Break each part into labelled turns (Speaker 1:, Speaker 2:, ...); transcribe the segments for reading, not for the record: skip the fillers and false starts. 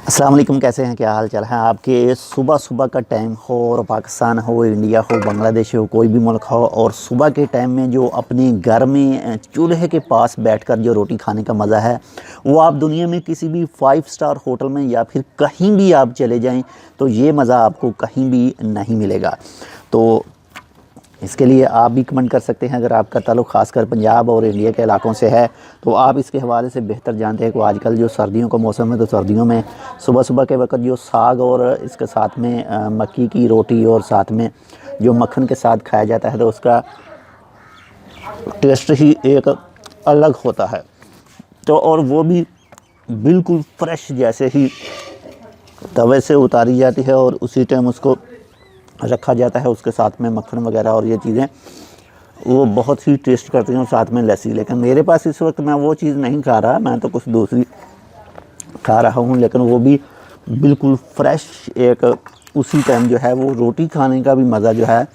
Speaker 1: अस्सलाम वालेकुम, कैसे हैं, क्या हाल चाल है आपके। सुबह सुबह का टाइम हो और पाकिस्तान हो, इंडिया हो, बांग्लादेश हो, कोई भी मुल्क हो, और सुबह के टाइम में जो अपने घर में चूल्हे के पास बैठकर जो रोटी खाने का मज़ा है, वो आप दुनिया में किसी भी 5 स्टार होटल में या फिर कहीं भी आप चले जाएं तो ये मज़ा आपको कहीं भी नहीं मिलेगा। तो इसके लिए आप भी कमेंट कर सकते हैं। अगर आपका ताल्लुक़ ख़ासकर पंजाब और इंडिया के इलाकों से है तो आप इसके हवाले से बेहतर जानते हैं कि आजकल जो सर्दियों का मौसम है, तो सर्दियों में सुबह सुबह के वक्त जो साग और इसके साथ में मक्की की रोटी और साथ में जो मक्खन के साथ खाया जाता है, तो उसका टेस्ट ही एक अलग होता है। तो और वो भी बिल्कुल फ्रेश जैसे ही तवे से उतारी जाती है और उसी टाइम उसको रखा जाता है, उसके साथ में मक्खन वगैरह और ये चीज़ें वो बहुत ही टेस्ट करती हैं, और साथ में लस्सी। लेकिन मेरे पास इस वक्त मैं वो चीज़ नहीं खा रहा, मैं तो कुछ दूसरी खा रहा हूँ, लेकिन वो भी बिल्कुल फ्रेश एक उसी टाइम जो है वो रोटी खाने का भी मज़ा जो है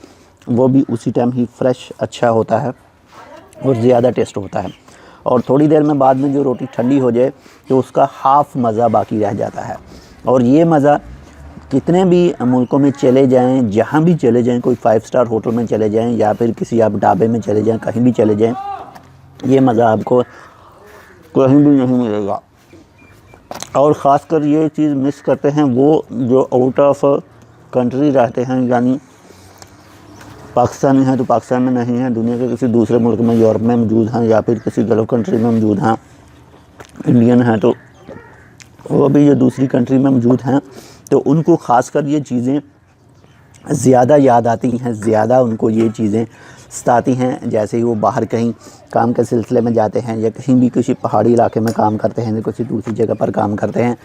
Speaker 1: वो भी उसी टाइम ही फ्रेश अच्छा होता है और ज़्यादा टेस्ट होता है। और थोड़ी देर में बाद में जो रोटी ठंडी हो जाए तो उसका हाफ़ मज़ा बाकी रह जाता है। और ये मज़ा कितने भी मुल्कों में चले जाएं, जहाँ भी चले जाएं, कोई 5 स्टार होटल में चले जाएं या फिर किसी आप ढाबे में चले जाएं, कहीं भी चले जाएं, ये मज़ा आपको कहीं भी नहीं मिलेगा। और ख़ासकर ये चीज़ मिस करते हैं वो जो आउट ऑफ कंट्री रहते हैं, यानी पाकिस्तानी हैं तो पाकिस्तान में नहीं है, दुनिया के किसी दूसरे मुल्क में, यूरोप में मौजूद हैं या फिर किसी गल्फ़ कंट्री में मौजूद हैं, इंडियन हैं तो वो भी जो दूसरी कंट्री में मौजूद हैं, तो उनको ख़ासकर ये चीज़ें ज़्यादा याद आती हैं, ज़्यादा उनको ये चीज़ें सताती हैं। जैसे ही वो बाहर कहीं काम के सिलसिले में जाते हैं या कहीं भी किसी पहाड़ी इलाके में काम करते हैं या किसी दूसरी जगह पर काम करते हैं,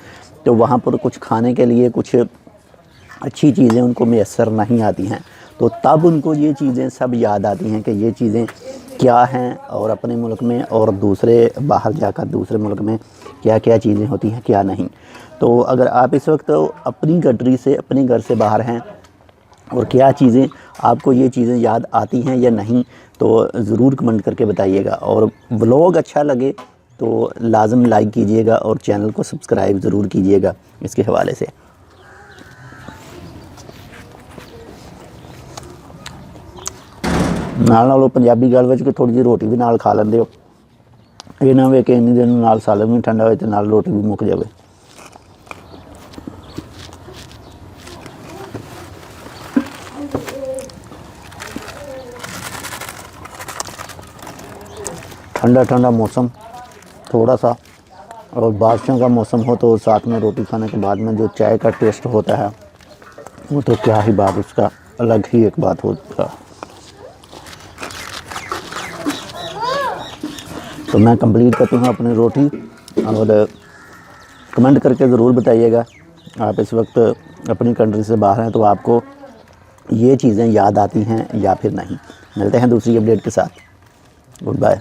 Speaker 1: तो वहाँ पर कुछ खाने के लिए कुछ अच्छी चीज़ें उनको मैसर नहीं आती हैं, तो तब उनको ये चीज़ें सब याद आती हैं कि ये चीज़ें क्या हैं और अपने मुल्क में और दूसरे बाहर जाकर दूसरे मुल्क में क्या क्या चीज़ें होती हैं, क्या नहीं। तो अगर आप इस वक्त अपनी कंट्री से, अपने घर से बाहर हैं और क्या चीज़ें आपको ये चीज़ें याद आती हैं या नहीं, तो ज़रूर कमेंट करके बताइएगा। और व्लॉग अच्छा लगे तो लाजम लाइक कीजिएगा और चैनल को सब्सक्राइब ज़रूर कीजिएगा इसके हवाले से। नाल पंजाबी गल विच थोड़ी जी रोटी भी नाल खा लेंदे हो, ये ना वे कि इन्नी दिन नाल सालन भी ठंडा होए ते नाल रोटी भी मुक जाए। ठंडा ठंडा मौसम थोड़ा सा और बारिशों का मौसम हो तो साथ में रोटी खाने के बाद में जो चाय का टेस्ट होता है वो तो क्या ही बात, उसका अलग ही एक बात होता है। तो मैं कंप्लीट करती हूँ अपनी रोटी, और कमेंट करके ज़रूर बताइएगा आप इस वक्त अपनी कंट्री से बाहर हैं तो आपको ये चीज़ें याद आती हैं या फिर नहीं। मिलते हैं दूसरी अपडेट के साथ। Good bye.